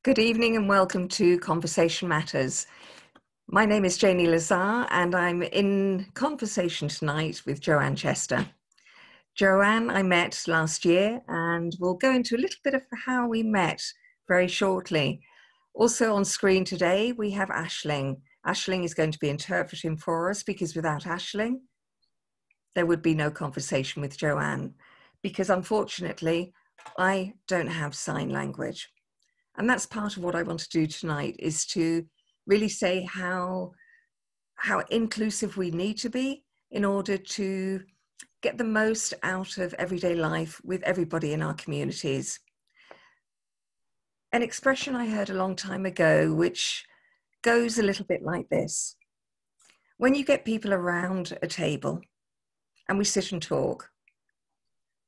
Good evening and welcome to Conversation Matters. My name is Janie Lazar and I'm in conversation tonight with Joanne Chester. Joanne I met last year and we'll go into a little bit of how we met very shortly. Also on screen today we have Aisling. Aisling is going to be interpreting for us because without Aisling there would be no conversation with Joanne because unfortunately I don't have sign language. And that's part of what I want to do tonight, is to really say how inclusive we need to be in order to get the most out of everyday life with everybody in our communities. An expression I heard a long time ago, which goes a little bit like this. When you get people around a table and we sit and talk,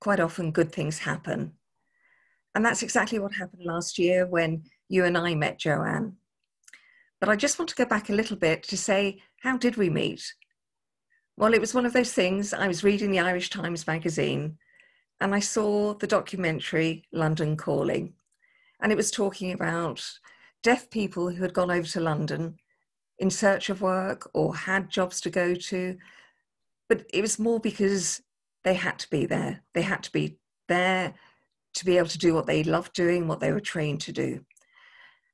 quite often good things happen. And that's exactly what happened last year when you and I met, Joanne. But I just want to go back a little bit to say, how did we meet? Well, it was one of those things. I was reading the Irish Times magazine and I saw the documentary London Calling. And it was talking about deaf people who had gone over to London in search of work or had jobs to go to. But it was more because they had to be there. They had to be there to be able to do what they loved doing, what they were trained to do.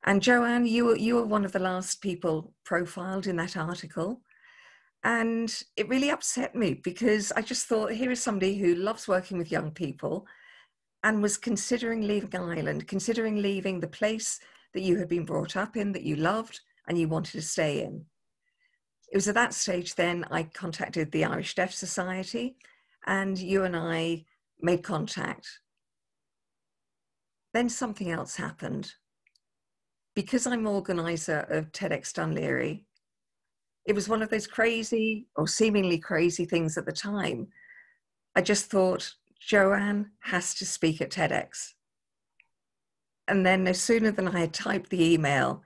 And Joanne, you were one of the last people profiled in that article. And it really upset me because I just thought, here is somebody who loves working with young people and was considering leaving Ireland, considering leaving the place that you had been brought up in, that you loved and you wanted to stay in. It was at that stage then I contacted the Irish Deaf Society and you and I made contact. Then something else happened. Because I'm organizer of TEDx Dun Laoghaire, it was one of those crazy or seemingly crazy things at the time. I just thought, Joanne has to speak at TEDx. And then no sooner than I had typed the email,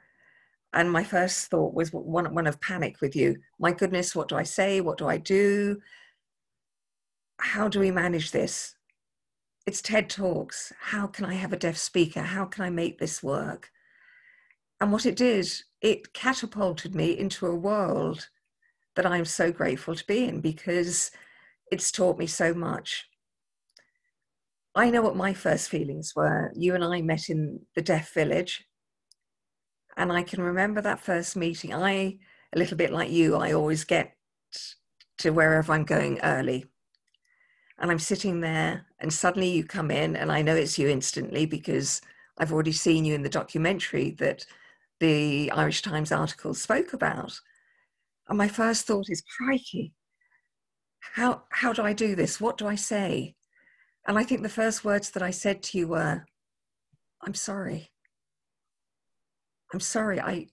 and my first thought was one of panic with you. My goodness, what do I say? What do I do? How do we manage this? It's TED Talks. How can I have a deaf speaker? How can I make this work? And what it did, it catapulted me into a world that I'm so grateful to be in because it's taught me so much. I know what my first feelings were. You and I met in the deaf village. And I can remember that first meeting. A little bit like you, I always get to wherever I'm going early. And I'm sitting there and suddenly you come in and I know it's you instantly because I've already seen you in the documentary that the Irish Times article spoke about. And my first thought is, crikey, how do I do this? What do I say? And I think the first words that I said to you were, I'm sorry. I'm sorry. I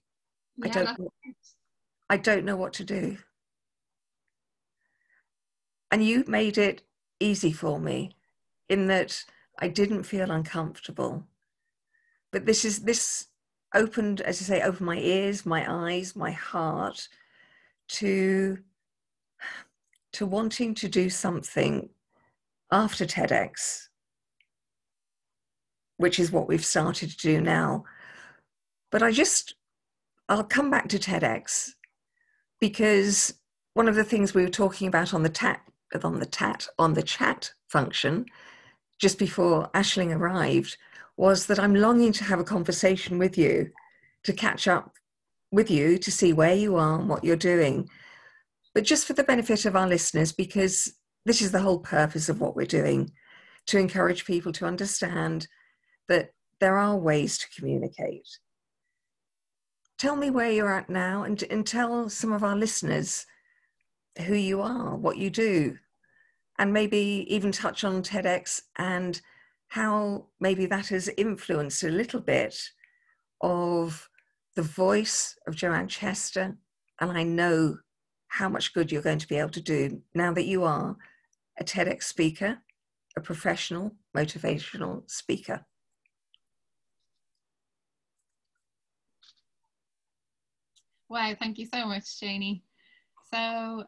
don't know what to do. And you made it easy for me in that I didn't feel uncomfortable. But this opened, as I say, opened my ears, my eyes, my heart to wanting to do something after TEDx, which is what we've started to do now. But I'll come back to TEDx because one of the things we were talking about on the chat function just before Aisling arrived was that I'm longing to have a conversation with you, to catch up with you, to see where you are and what you're doing. But just for the benefit of our listeners, because this is the whole purpose of what we're doing, to encourage people to understand that there are ways to communicate. Tell me where you're at now and tell some of our listeners who you are, what you do, and maybe even touch on TEDx and how maybe that has influenced a little bit of the voice of Joanne Chester. And I know how much good you're going to be able to do now that you are a TEDx speaker, a professional motivational speaker. Wow, thank you so much, Janie. So,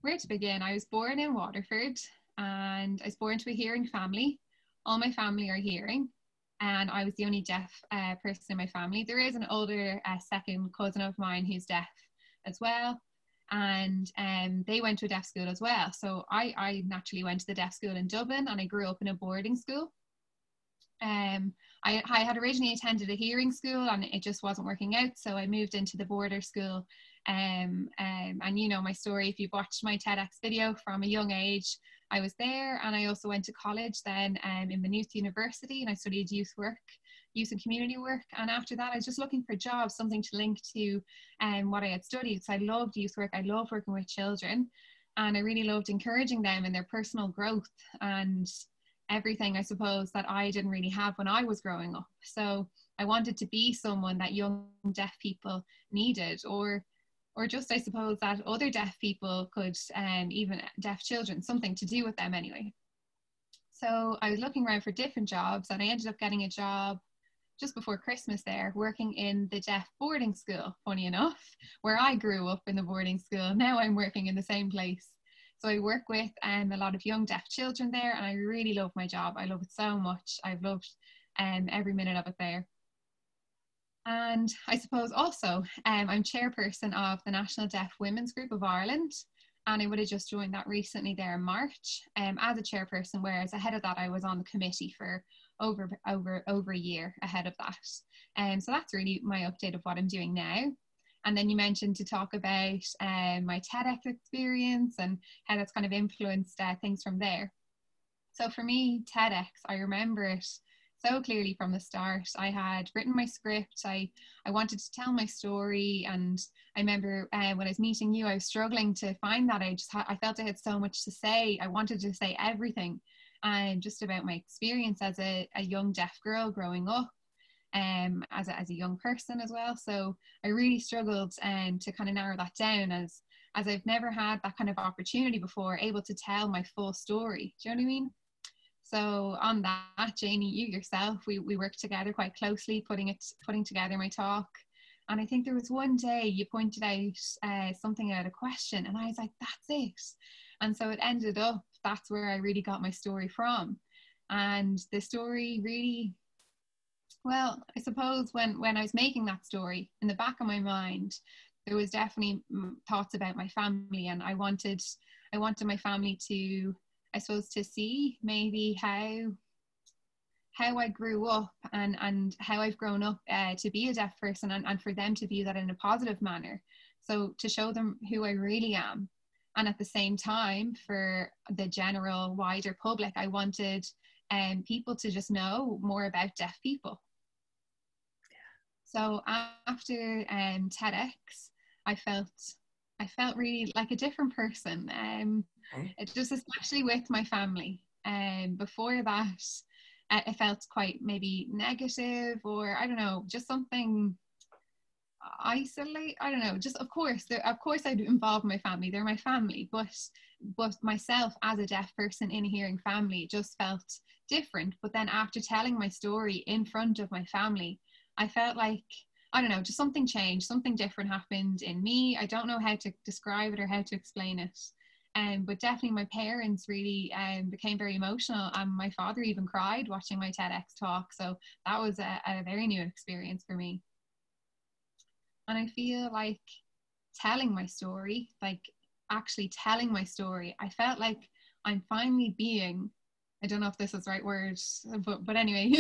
where to begin? I was born in Waterford and I was born to a hearing family. All my family are hearing. and I was the only deaf person in my family. There is an older second cousin of mine who's deaf as well, and they went to a deaf school as well. So I naturally went to the deaf school in Dublin, and I grew up in a boarding school. I had originally attended a hearing school, and it just wasn't working out, so I moved into the border school. And you know my story, if you've watched my TEDx video, from a young age I was there, and I also went to college then in Maynooth University, and I studied youth and community work. And after that I was just looking for jobs, something to link to what I had studied. So I loved youth work, I loved working with children, and I really loved encouraging them in their personal growth and everything, I suppose, that I didn't really have when I was growing up. So I wanted to be someone that young deaf people needed, or just, I suppose, that other deaf people could, even deaf children, something to do with them anyway. So I was looking around for different jobs, and I ended up getting a job just before Christmas there, working in the deaf boarding school, funny enough, where I grew up in the boarding school. Now I'm working in the same place. So I work with a lot of young deaf children there, and I really love my job. I love it so much. I've loved every minute of it there. And I suppose also I'm chairperson of the National Deaf Women's Group of Ireland, and I would have just joined that recently there in March as a chairperson, whereas ahead of that I was on the committee for over a year ahead of that. So that's really my update of what I'm doing now. And then you mentioned to talk about my TEDx experience and how that's kind of influenced things from there. So for me, TEDx, I remember it so clearly from the start. I had written my script, I wanted to tell my story, and I remember when I was meeting you, I was struggling to find that. I felt I had so much to say. I wanted to say everything, just about my experience as a young deaf girl growing up. As a young person as well. So I really struggled to kind of narrow that down, as I've never had that kind of opportunity before, able to tell my full story. Do you know what I mean? So on that, Janie, you yourself, we worked together quite closely, putting together my talk. And I think there was one day you pointed out something about a question, and I was like, that's it. And so it ended up, that's where I really got my story from. And the story really, well, I suppose when I was making that story, in the back of my mind, there was definitely thoughts about my family, and I wanted my family to, I suppose, to see maybe how I grew up and how I've grown up to be a deaf person, and for them to view that in a positive manner. So to show them who I really am. And at the same time, for the general wider public, I wanted people to just know more about deaf people. So after TEDx, I felt really like a different person. It just, especially with my family. Before that, I felt quite maybe negative, or I don't know, just something isolate. I don't know. Just of course I'd involve my family. They're my family, but myself as a deaf person in a hearing family just felt different. But then after telling my story in front of my family, I felt like, I don't know, just something changed, something different happened in me. I don't know how to describe it or how to explain it. But definitely my parents really became very emotional, and my father even cried watching my TEDx talk. So that was a very new experience for me. And I feel like telling my story, like actually telling my story, I felt like I'm finally being, I don't know if this is the right word, but anyway,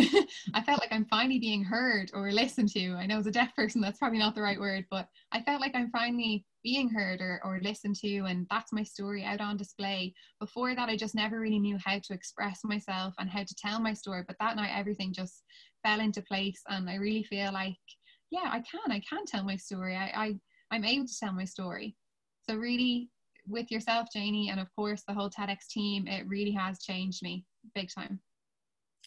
I felt like I'm finally being heard or listened to. I know as a deaf person, that's probably not the right word, but I felt like I'm finally being heard or listened to, and that's my story out on display. Before that, I just never really knew how to express myself and how to tell my story, but that night everything just fell into place, and I really feel like, yeah, I can tell my story. I'm able to tell my story. So really, with yourself, Janie, and of course the whole TEDx team, it really has changed me big time.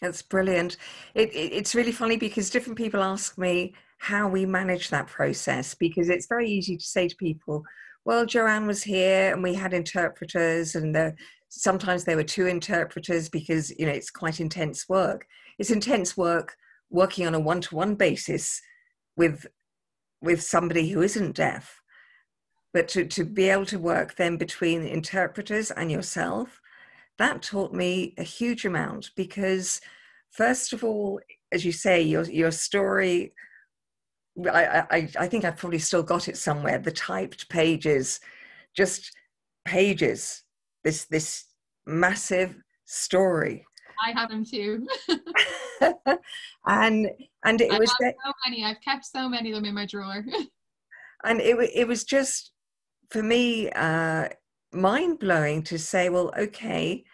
That's brilliant. It's really funny because different people ask me how we manage that process, because it's very easy to say to people, well, Joanne was here and we had interpreters, and sometimes there were two interpreters, because, you know, it's quite intense work. It's intense work working on a one-to-one basis with somebody who isn't deaf. But to be able to work then between interpreters and yourself, that taught me a huge amount, because first of all, as you say, your story, I think I've probably still got it somewhere. The typed pages, just pages, this massive story. I have them too. and I it was have that, so many. I've kept so many of them in my drawer. and it was just for me mind blowing to say, well, okay,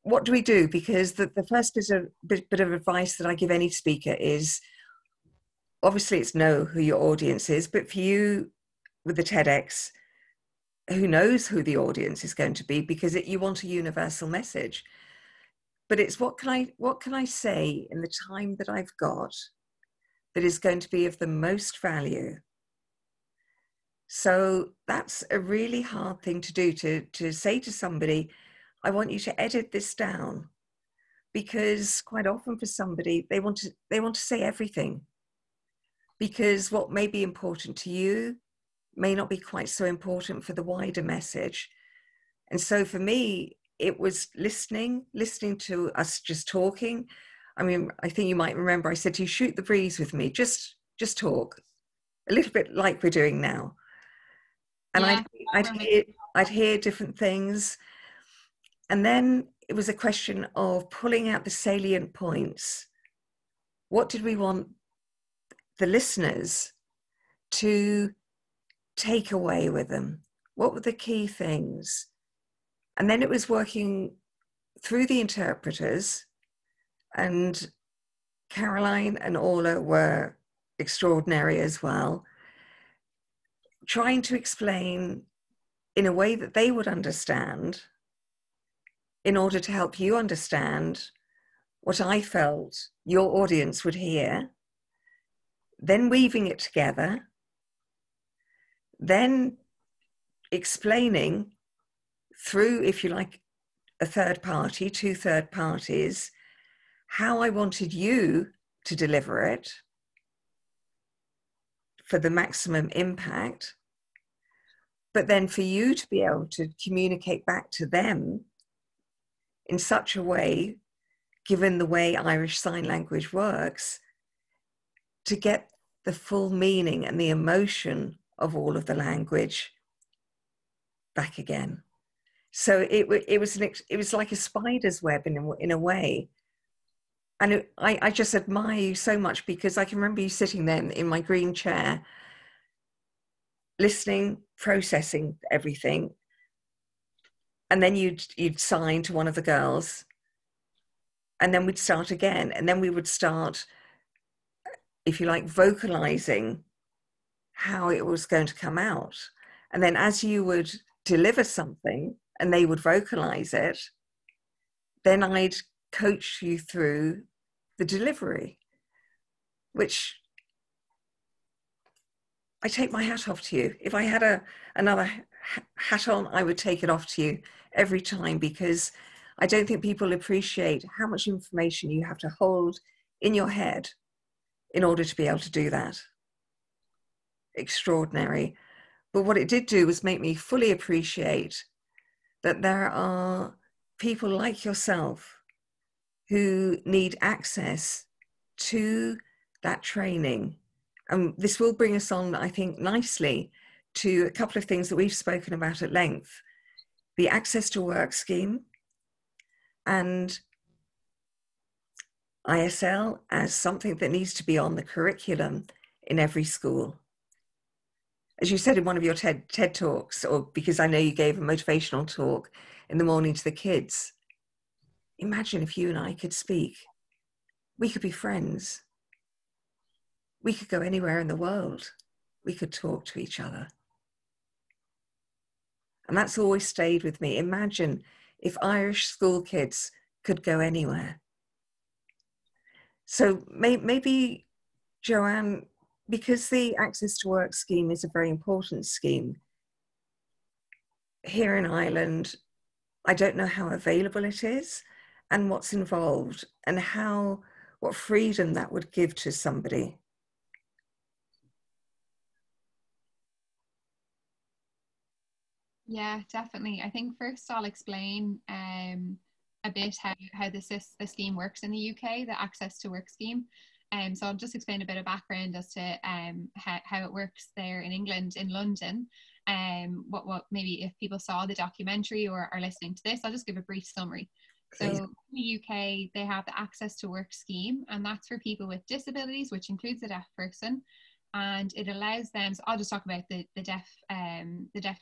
what do we do? Because the first bit of advice that I give any speaker is, obviously it's know who your audience is, but for you with the TEDx, who knows who the audience is going to be, because you want a universal message. But it's what can I say in the time that I've got that is going to be of the most value. So that's a really hard thing to do, to say to somebody, I want you to edit this down, because quite often for somebody, they want to say everything, because what may be important to you may not be quite so important for the wider message. And so for me, it was listening to us just talking. I mean, I think you might remember I said to you, shoot the breeze with me, just talk, a little bit like we're doing now. And Yeah, I'd hear different things. And then it was a question of pulling out the salient points. What did we want the listeners to take away with them? What were the key things? And then it was working through the interpreters, and Caroline and Orla were extraordinary as well, trying to explain in a way that they would understand, in order to help you understand what I felt your audience would hear, then weaving it together, then explaining through, if you like, a third party, two third parties, how I wanted you to deliver it for the maximum impact, but then for you to be able to communicate back to them in such a way, given the way Irish Sign Language works, to get the full meaning and the emotion of all of the language back again. So it was like a spider's web in a way. And I just admire you so much, because I can remember you sitting there in my green chair, listening, processing everything. And then you'd sign to one of the girls, and then we'd start again. And then we would start, if you like, vocalizing how it was going to come out. And then as you would deliver something and they would vocalize it, then I'd coach you through the delivery, which I take my hat off to you. If I had another hat on, I would take it off to you every time, because I don't think people appreciate how much information you have to hold in your head in order to be able to do that. Extraordinary. But what it did do was make me fully appreciate that there are people like yourself who need access to that training. And this will bring us on, I think, nicely to a couple of things that we've spoken about at length: the Access to Work scheme and ISL as something that needs to be on the curriculum in every school. As you said in one of your TED Talks, or because I know you gave a motivational talk in the morning to the kids, imagine if you and I could speak. We could be friends. We could go anywhere in the world. We could talk to each other. And that's always stayed with me. Imagine if Irish school kids could go anywhere. So maybe, Joanne, because the Access to Work scheme is a very important scheme, here in Ireland, I don't know how available it is and what's involved and what freedom that would give to somebody. Yeah, definitely. I think first I'll explain a a bit how the scheme works in the UK, the Access to Work scheme. So I'll just explain a bit of background as to how it works there in England, in London. What maybe if people saw the documentary or are listening to this, I'll just give a brief summary. Please. So in the UK, they have the Access to Work scheme, and that's for people with disabilities, which includes a deaf person. And it allows them, so I'll just talk about the deaf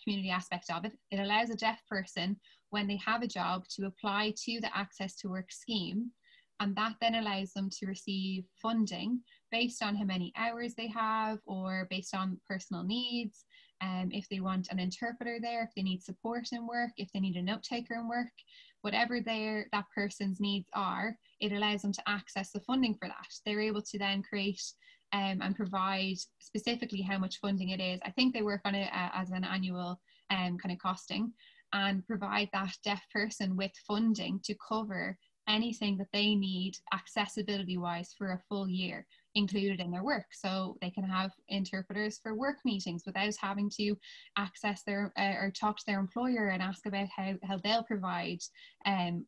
community aspect of it. It allows a deaf person, when they have a job, to apply to the Access to Work scheme. And that then allows them to receive funding based on how many hours they have or based on personal needs. If they want an interpreter there, if they need support in work, if they need a note taker in work, whatever that person's needs are, it allows them to access the funding for that. They're able to then create and provide specifically how much funding it is. I think they work on it as an annual kind of costing, and provide that deaf person with funding to cover anything that they need accessibility wise for a full year included in their work. So they can have interpreters for work meetings without having to access their or talk to their employer and ask about how they'll provide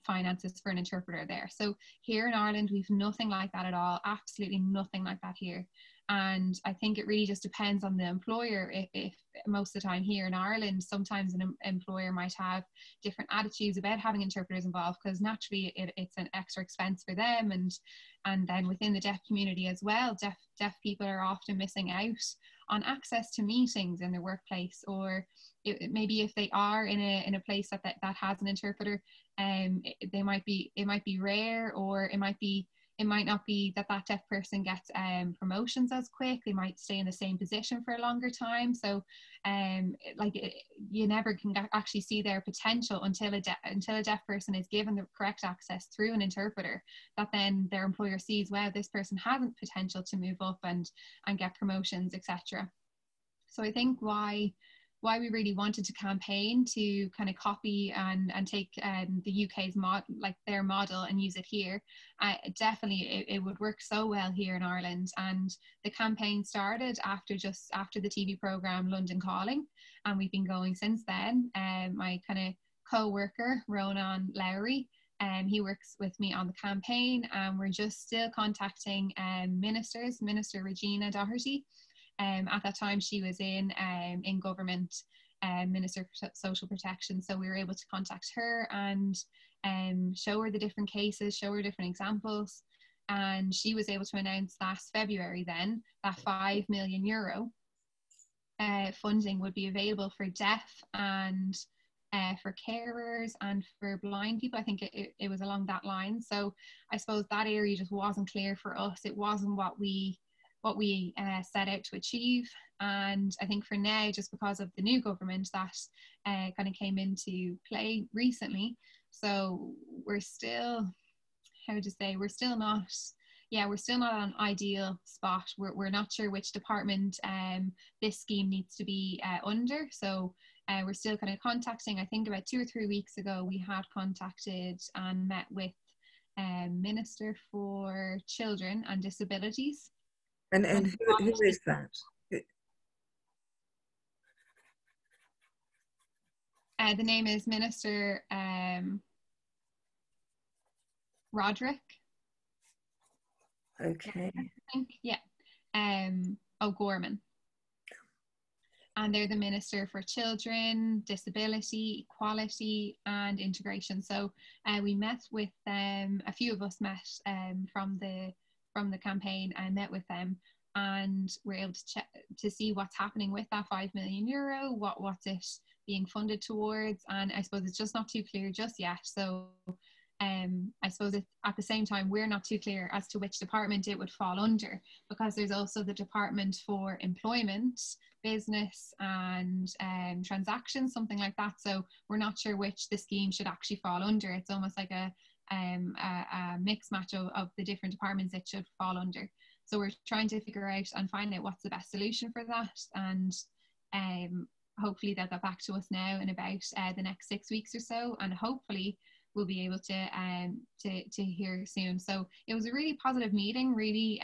finances for an interpreter there. So here in Ireland, we've nothing like that at all, absolutely nothing like that here. And I think it really just depends on the employer. If most of the time here in Ireland, sometimes an employer might have different attitudes about having interpreters involved, because naturally it's an extra expense for them. And then within the deaf community as well, deaf people are often missing out on access to meetings in their workplace, or maybe if they are in a place that has an interpreter, it might be rare, or it might not be that deaf person gets promotions as quick. They might stay in the same position for a longer time. So you never can actually see their potential until a deaf person is given the correct access through an interpreter, that then their employer sees, wow, this person has potential to move up and get promotions, etc. So I think why we really wanted to campaign to kind of copy and take the UK's their model and use it here. Definitely it would work so well here in Ireland. And the campaign started after the TV programme London Calling, and we've been going since then. My kind of co-worker Ronan Lowry, he works with me on the campaign, and we're just still contacting Minister Regina Doherty. At that time, she was in government, Minister for Social Protection. So we were able to contact her and show her the different cases, show her different examples. And she was able to announce last February then that €5 million funding would be available for deaf and for carers and for blind people. I think it was along that line. So I suppose that area just wasn't clear for us. It wasn't what we set out to achieve. And I think for now, just because of the new government that kind of came into play recently, so we're still, we're still not on an ideal spot. We're not sure which department this scheme needs to be under. So we're still kind of contacting. I think about 2 or 3 weeks ago, we had contacted and met with Minister for Children and Disabilities. And who is that? The name is Minister Roderick. Okay. I think, yeah. O'Gorman. And they're the Minister for Children, Disability, Equality and Integration. So we met with them, a few of us met from the campaign and met with them, and we're able to check to see what's happening with that €5 million, what's it being funded towards. And I suppose it's just not too clear just yet. So I suppose at the same time, we're not too clear as to which department it would fall under, because there's also the Department for Employment, Business and Transactions, something like that. So we're not sure which the scheme should actually fall under. It's almost like a mix match of the different departments it should fall under. So we're trying to figure out and find out what's the best solution for that. And hopefully they'll get back to us now in about the next 6 weeks or so, and hopefully we'll be able to hear soon. So it was a really positive meeting, really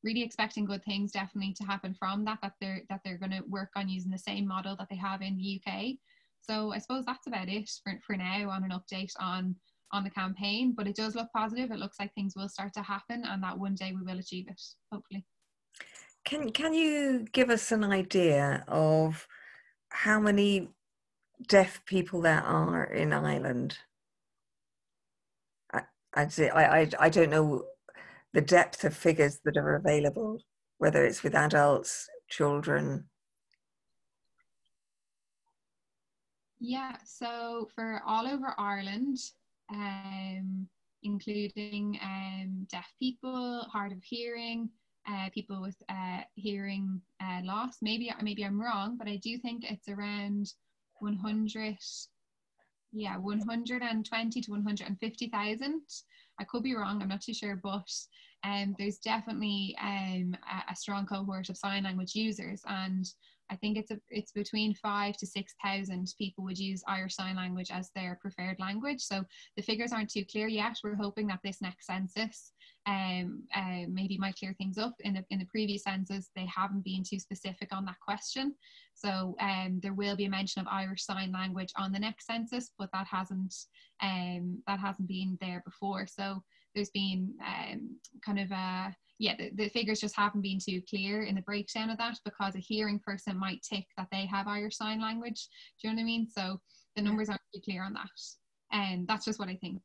expecting good things definitely to happen from that they're going to work on using the same model that they have in the UK. So I suppose that's about it for now on an update on on the campaign, but it does look positive. It looks like things will start to happen, and that one day we will achieve it, hopefully. Can you give us an idea of how many deaf people there are in Ireland? I'd say I don't know the depth of figures that are available, whether it's with adults, children. Yeah, so for all over Ireland, including deaf people, hard of hearing, people with hearing loss. Maybe I'm wrong, but I do think it's around 100, 120 to 150,000. I could be wrong, I'm not too sure, but there's definitely a strong cohort of sign language users, and I think it's between 5,000 to 6,000 people would use Irish Sign Language as their preferred language. So the figures aren't too clear yet. We're hoping that this next census maybe might clear things up. In the previous census, they haven't been too specific on that question. So there will be a mention of Irish Sign Language on the next census, but that hasn't been there before. So there's been the figures just haven't been too clear in the breakdown of that, because a hearing person might tick that they have Irish Sign Language. Do you know what I mean? So the numbers aren't too clear on that. And that's just what I think.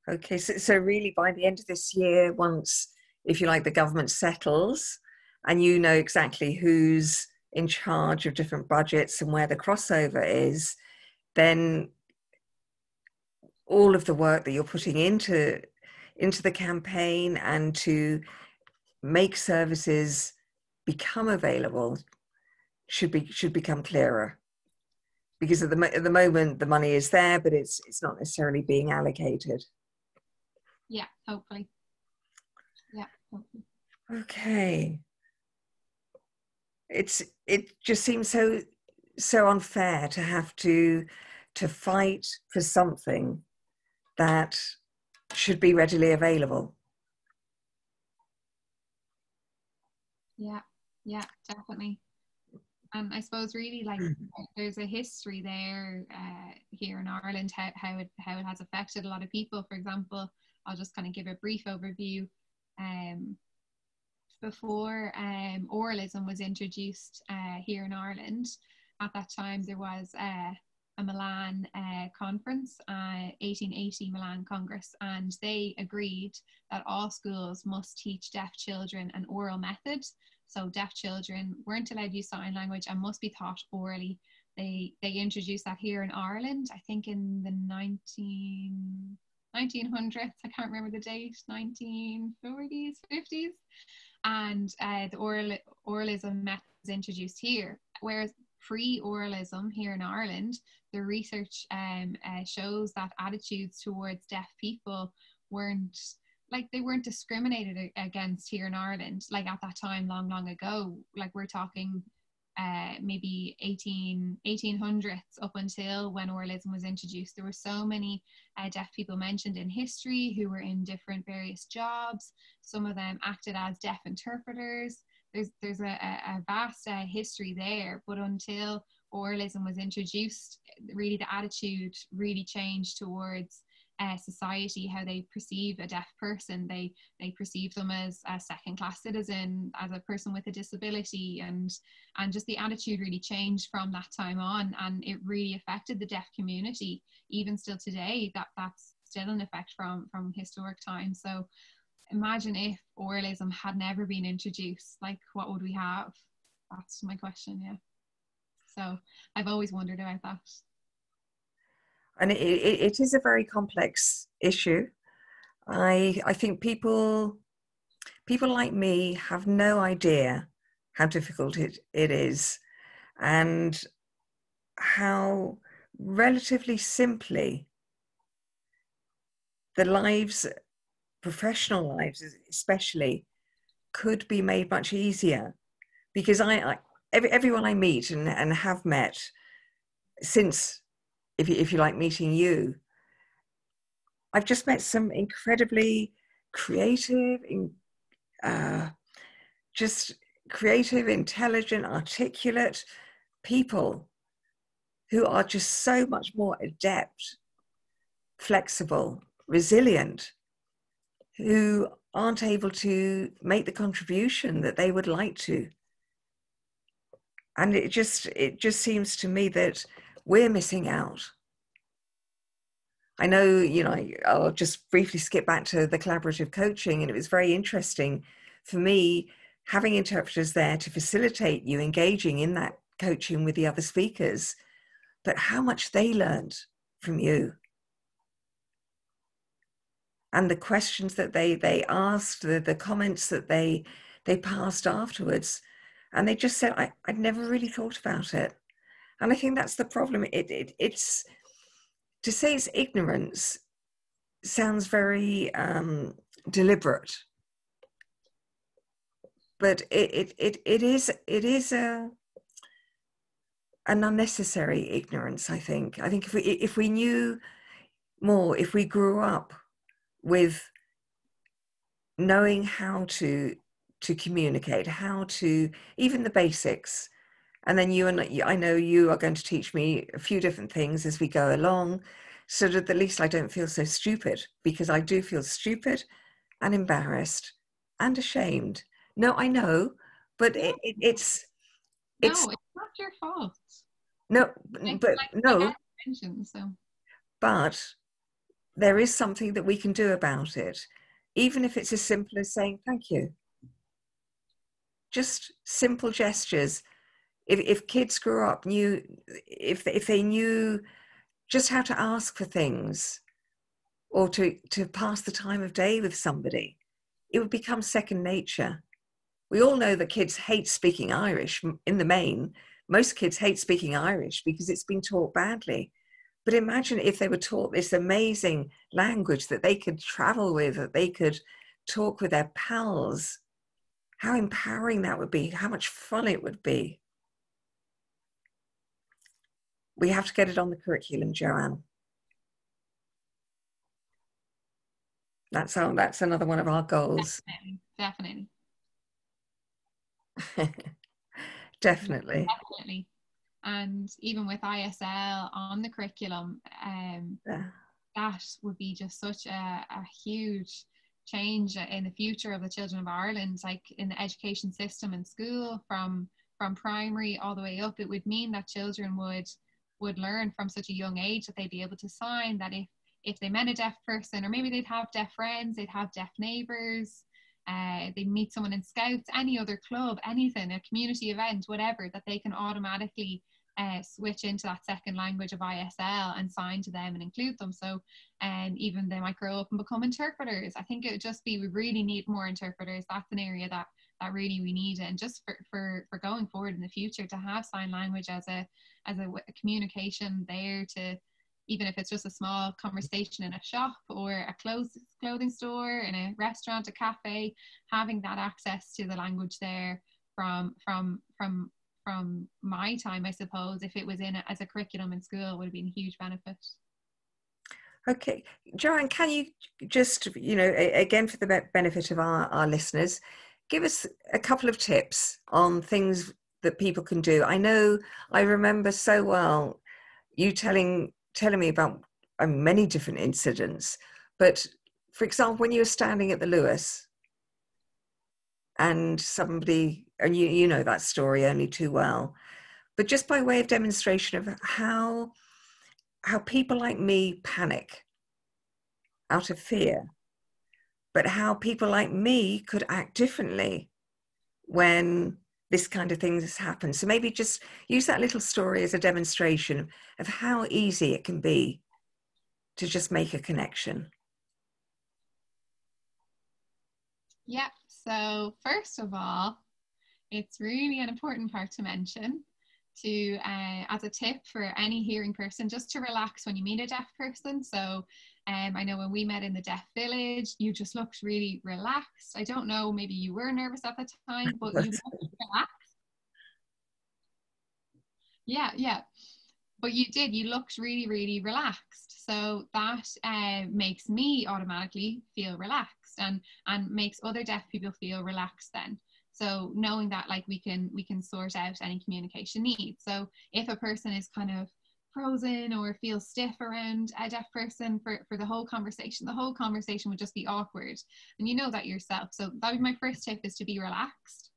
Okay, so really by the end of this year, once, if you like, the government settles and you know exactly who's in charge of different budgets and where the crossover is, then all of the work that you're putting into the campaign and to make services become available should become clearer, because at the moment the money is there, but it's not necessarily being allocated. Yeah, hopefully. Yeah, hopefully. Okay. It just seems so unfair to have to fight for something that should be readily available. Yeah, definitely. And I suppose really, like, there's a history there here in Ireland, how it has affected a lot of people. For example, I'll just kind of give a brief overview. Before oralism was introduced here in Ireland, at that time there was a Milan conference, 1880 Milan Congress, and they agreed that all schools must teach deaf children an oral method. So deaf children weren't allowed to use sign language and must be taught orally. They introduced that here in Ireland, I think in the 1900s, I can't remember the date, 1940s, 50s. And the oralism method was introduced here. Whereas pre-oralism here in Ireland, the research shows that attitudes towards deaf people weren't discriminated against here in Ireland, like at that time, long ago. Like we're talking maybe 1800s up until when oralism was introduced. There were so many deaf people mentioned in history who were in different various jobs. Some of them acted as deaf interpreters. There's a vast history there, but until oralism was introduced, really the attitude really changed towards society, how they perceive a deaf person. They perceive them as a second-class citizen, as a person with a disability, and just the attitude really changed from that time on, and it really affected the deaf community. Even still today, that's still an effect from historic times. So imagine if oralism had never been introduced, like what would we have? That's my question. Yeah, so I've always wondered about that. And it is a very complex issue. I think people like me have no idea how difficult it is, and how relatively simply the lives, professional lives especially, could be made much easier. Because everyone I meet and have met since, if you like, meeting you, I've just met some incredibly creative, intelligent, articulate people who are just so much more adept flexible, resilient, who aren't able to make the contribution that they would like to. And it just seems to me that we're missing out. I know, I'll just briefly skip back to the collaborative coaching, and it was very interesting for me having interpreters there to facilitate you engaging in that coaching with the other speakers, but how much they learned from you. And the questions that they asked, the comments that they passed afterwards, and they just said, I'd never really thought about it. And I think that's the problem. It's to say it's ignorance sounds very deliberate, but it is an unnecessary ignorance. I think if we knew more, if we grew up with knowing how to communicate, how to, even the basics, and then I know you are going to teach me a few different things as we go along, so that at least I don't feel so stupid, because I do feel stupid and embarrassed and ashamed. No, I know, but it's not your fault. No, but no. So. But there is something that we can do about it, even if it's as simple as saying thank you. Just simple gestures. If kids grew up if they knew just how to ask for things, or to pass the time of day with somebody, it would become second nature. We all know that kids hate speaking Irish in the main. Most kids hate speaking Irish because it's been taught badly. But imagine if they were taught this amazing language that they could travel with, that they could talk with their pals. How empowering that would be, how much fun it would be. We have to get it on the curriculum, Joanne. That's another one of our goals. Definitely. Definitely. And even with ISL on the curriculum, that would be just such a huge change in the future of the children of Ireland, like in the education system and school, from primary all the way up. It would mean that children would learn from such a young age that they'd be able to sign, that if they met a deaf person, or maybe they'd have deaf friends, they'd have deaf neighbours, they'd meet someone in Scouts, any other club, anything, a community event, whatever, that they can automatically switch into that second language of ISL and sign to them and include them. So even they might grow up and become interpreters. I think it would just be, we really need more interpreters. That's an area that really we need, and just for going forward in the future, to have sign language as a communication there, to, even if it's just a small conversation in a shop or a clothing store, in a restaurant, a cafe, having that access to the language there from my time, I suppose, if it was in as a curriculum in school, would have been a huge benefit. Okay, Joanne, can you just, again, for the benefit of our listeners, give us a couple of tips on things that people can do? I remember so well you telling me about many different incidents, but for example, when you were standing at the Lewis and somebody, and you know that story only too well, but just by way of demonstration of how people like me panic out of fear, but how people like me could act differently when this kind of thing has happened. So maybe just use that little story as a demonstration of how easy it can be to just make a connection. Yeah, so first of all, it's really an important part to mention, to as a tip for any hearing person, just to relax when you meet a deaf person. So I know when we met in the deaf village, you just looked really relaxed. I don't know, maybe you were nervous at the time, but you looked relaxed. Yeah. But you looked really, really relaxed. So that makes me automatically feel relaxed, and makes other deaf people feel relaxed then. So knowing that, like, we can sort out any communication needs. So if a person is kind of frozen or feel stiff around a deaf person for the whole conversation. The whole conversation would just be awkward, and you know that yourself. So that would be my first tip, is to be relaxed.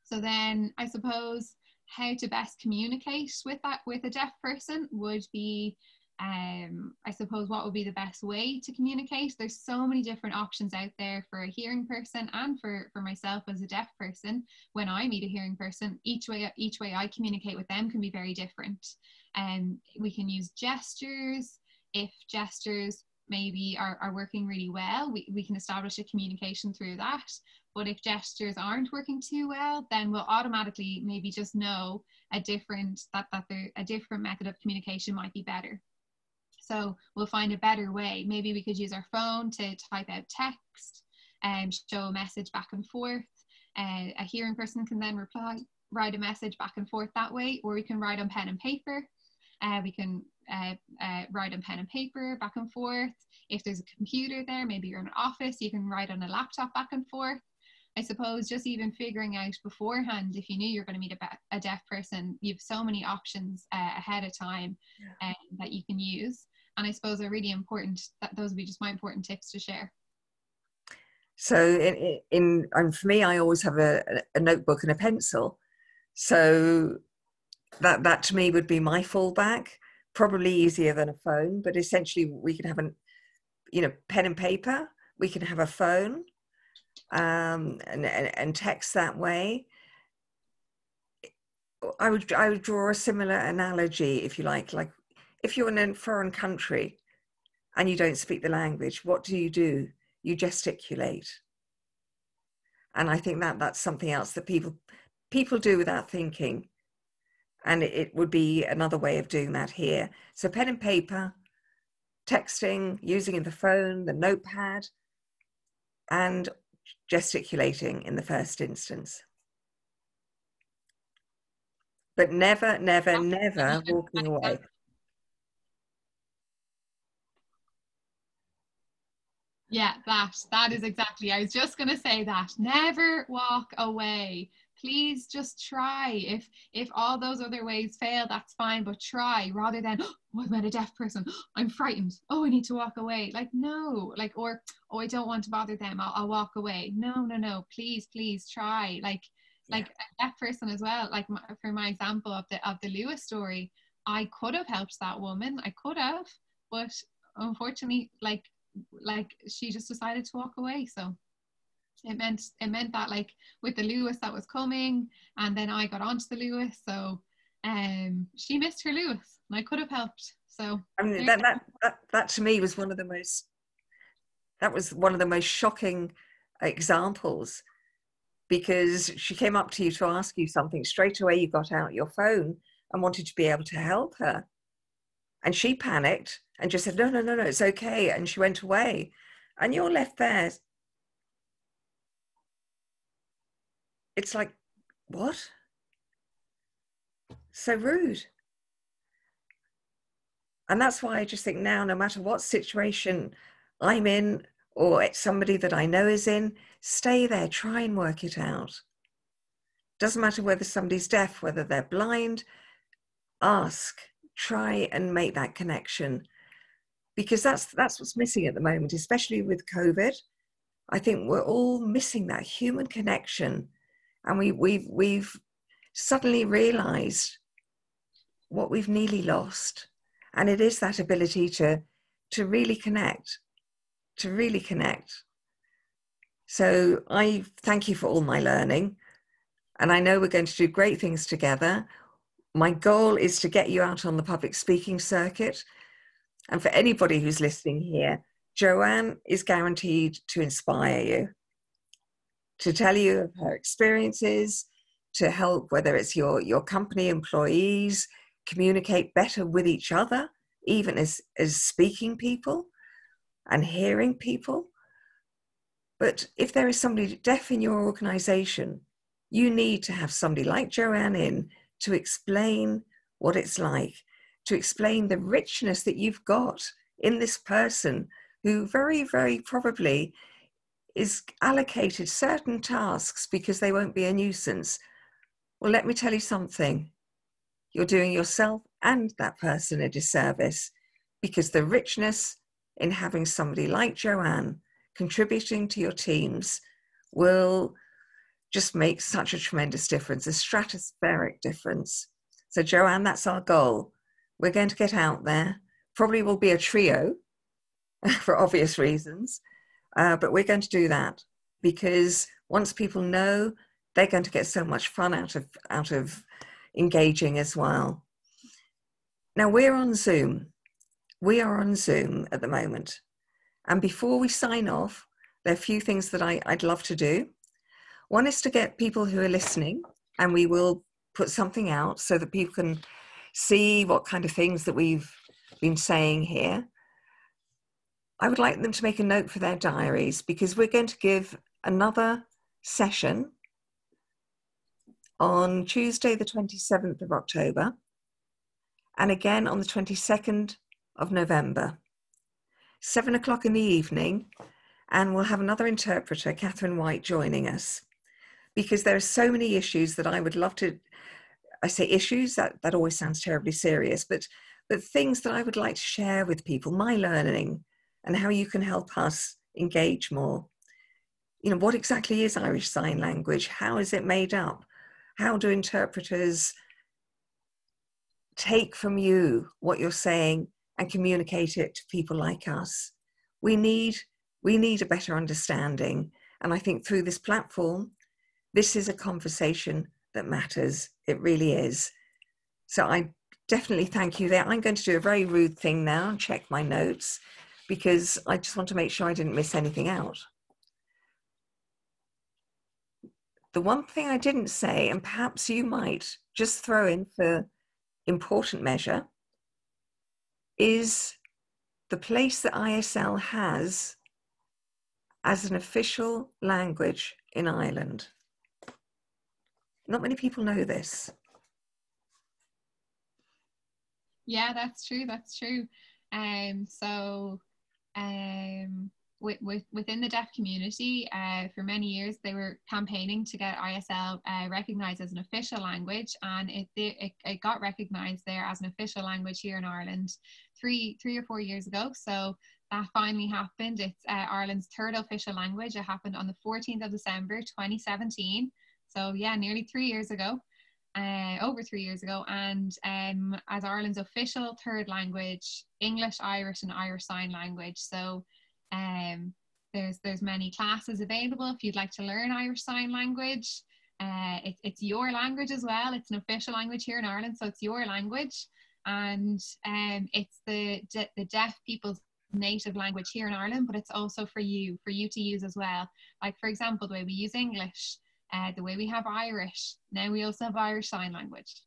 So then I suppose how to best communicate with a deaf person would be, I suppose, what would be the best way to communicate? There's so many different options out there for a hearing person, and for myself as a deaf person. When I meet a hearing person, each way I communicate with them can be very different. And we can use gestures. If gestures maybe are working really well, we can establish a communication through that. But if gestures aren't working too well, then we'll automatically maybe just know a different method of communication might be better. So we'll find a better way. Maybe we could use our phone to type out text and show a message back and forth. A hearing person can then write a message back and forth that way, or we can write on pen and paper. We can write on pen and paper back and forth. If there's a computer there, maybe you're in an office, you can write on a laptop back and forth. I suppose just even figuring out beforehand, if you knew you're going to meet a deaf person, you have so many options ahead of time that you can use. And I suppose are really important. Those would be just my important tips to share. So for me, I always have a notebook and a pencil. So that to me would be my fallback. Probably easier than a phone, but essentially we can have pen and paper. We can have a phone. And text that way. I would draw a similar analogy, if you like if you're in a foreign country and you don't speak the language, what do? You gesticulate. And I think that's something else that people do without thinking, and it would be another way of doing that here. So pen and paper, texting, using the phone, the notepad, and gesticulating in the first instance. But never walking away. Yeah, that is exactly. I was just going to say that. Never walk away. Please just try. If all those other ways fail, that's fine, but try, rather than, oh, I met a deaf person, I'm frightened, oh, I need to walk away. Like, no, or oh, I don't want to bother them, I'll walk away. No, please try. Like a deaf person as well. Like for my example of the Lewis story, I could have helped that woman. I could have, but unfortunately, like she just decided to walk away. So it meant that, like, with the Lewis that was coming, and then I got onto the Lewis, so she missed her Lewis, and I could have helped. So I mean, that to me was one of the most shocking examples, because she came up to you to ask you something. Straight away you got out your phone and wanted to be able to help her, and she panicked and just said, no, it's okay, and she went away, and you're left there. It's like, what? So rude. And that's why I just think now, no matter what situation I'm in or somebody that I know is in, stay there, try and work it out. Doesn't matter whether somebody's deaf, whether they're blind, ask, try and make that connection. Because that's what's missing at the moment, especially with COVID. I think we're all missing that human connection. And we've suddenly realized what we've nearly lost. And it is that ability to really connect, So I thank you for all my learning. And I know we're going to do great things together. My goal is to get you out on the public speaking circuit. And for anybody who's listening here, Joanne is guaranteed to inspire you, to tell you of her experiences, to help, whether it's your company employees, communicate better with each other, even as speaking people and hearing people. But if there is somebody deaf in your organization, you need to have somebody like Joanne in to explain what it's like, to explain the richness that you've got in this person who very, very probably is allocated certain tasks because they won't be a nuisance. Well, let me tell you something. You're doing yourself and that person a disservice, because the richness in having somebody like Joanne contributing to your teams will just make such a tremendous difference, a stratospheric difference. So Joanne, that's our goal. We're going to get out there. Probably will be a trio for obvious reasons, but we're going to do that because once people know, they're going to get so much fun out of engaging as well. Now we're on Zoom. We are on Zoom at the moment. And before we sign off, there are a few things that I'd love to do. One is to get people who are listening, and we will put something out so that people can see what kind of things that we've been saying here. I would like them to make a note for their diaries because we're going to give another session on Tuesday, the 27th of October, and again on the 22nd of November, 7 o'clock in the evening, and we'll have another interpreter, Catherine White, joining us because there are so many issues that I would love to, I say issues, that always sounds terribly serious, but things that I would like to share with people, my learning and how you can help us engage more. You know, what exactly is Irish Sign Language? How is it made up? How do interpreters take from you what you're saying and communicate it to people like us? We need a better understanding. And I think through this platform, this is a conversation that matters. It really is. So I definitely thank you there. I'm going to do a very rude thing now and check my notes because I just want to make sure I didn't miss anything out. The one thing I didn't say, and perhaps you might just throw in for important measure, is the place that ISL has as an official language in Ireland. Not many people know this. Yeah, that's true. That's true. Within the deaf community, for many years, they were campaigning to get ISL recognised as an official language, and it got recognised there as an official language here in Ireland three or 4 years ago. So that finally happened. It's Ireland's third official language. It happened on the 14th of December 2017. So yeah, nearly 3 years ago. Over 3 years ago, and as Ireland's official third language, English, Irish and Irish Sign Language. So there's many classes available if you'd like to learn Irish Sign Language. It's your language as well. It's an official language here in Ireland, so it's your language, and it's the deaf people's native language here in Ireland, but it's also for you to use as well. Like, for example, the way we use English, the way we have Irish, now we also have Irish Sign Language.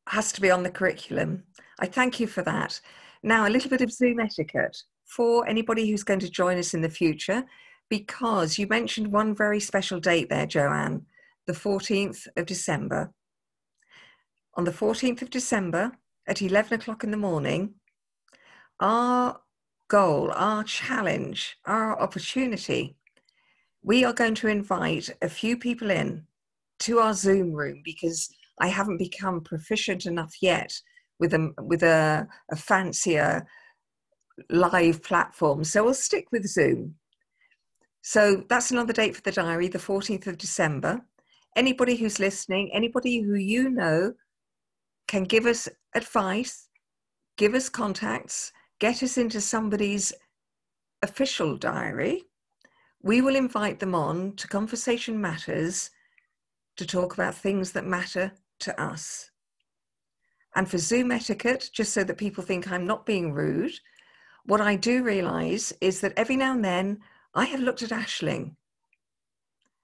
Has to be on the curriculum. I thank you for that. Now, a little bit of Zoom etiquette for anybody who's going to join us in the future, because you mentioned one very special date there, Joanne, the 14th of December. On the 14th of December at 11 o'clock in the morning, our goal, our challenge, our opportunity, we are going to invite a few people in to our Zoom room because I haven't become proficient enough yet with a fancier live platform. So we'll stick with Zoom. So that's another date for the diary, the 14th of December. Anybody who's listening, anybody who you know can give us advice, give us contacts, get us into somebody's official diary. We will invite them on to Conversation Matters to talk about things that matter to us. And for Zoom etiquette, just so that people think I'm not being rude, what I do realise is that every now and then I have looked at Aisling.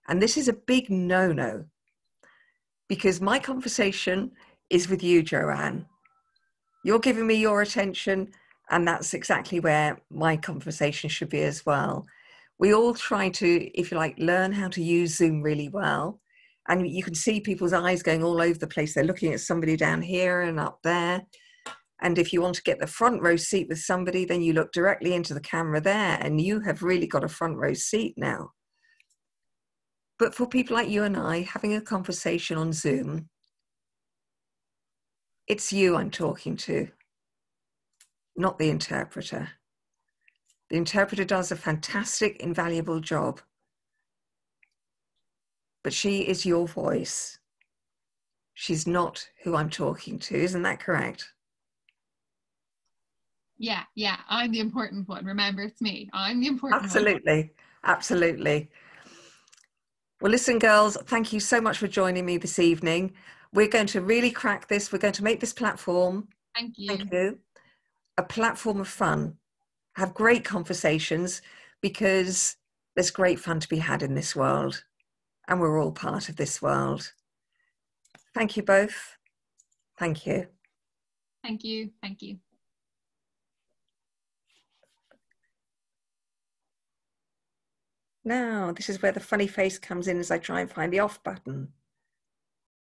And this is a big no-no because my conversation is with you, Joanne. You're giving me your attention, and that's exactly where my conversation should be as well. We all try to, if you like, learn how to use Zoom really well. And you can see people's eyes going all over the place. They're looking at somebody down here and up there. And if you want to get the front row seat with somebody, then you look directly into the camera there, and you have really got a front row seat now. But for people like you and I, having a conversation on Zoom, It's you I'm talking to, not the interpreter. The interpreter does a fantastic, invaluable job, but she is your voice. She's not who I'm talking to. Isn't that correct? Yeah, I'm the important one. Remember, it's me. I'm the important one. Absolutely. Absolutely. Well, listen, girls, thank you so much for joining me this evening. We're going to really crack this. We're going to make this platform, Thank you. thank you, a platform of fun. Have great conversations, because there's great fun to be had in this world, and we're all part of this world. Thank you both. Thank you. Thank you. Thank you. Now, this is where the funny face comes in as I try and find the off button.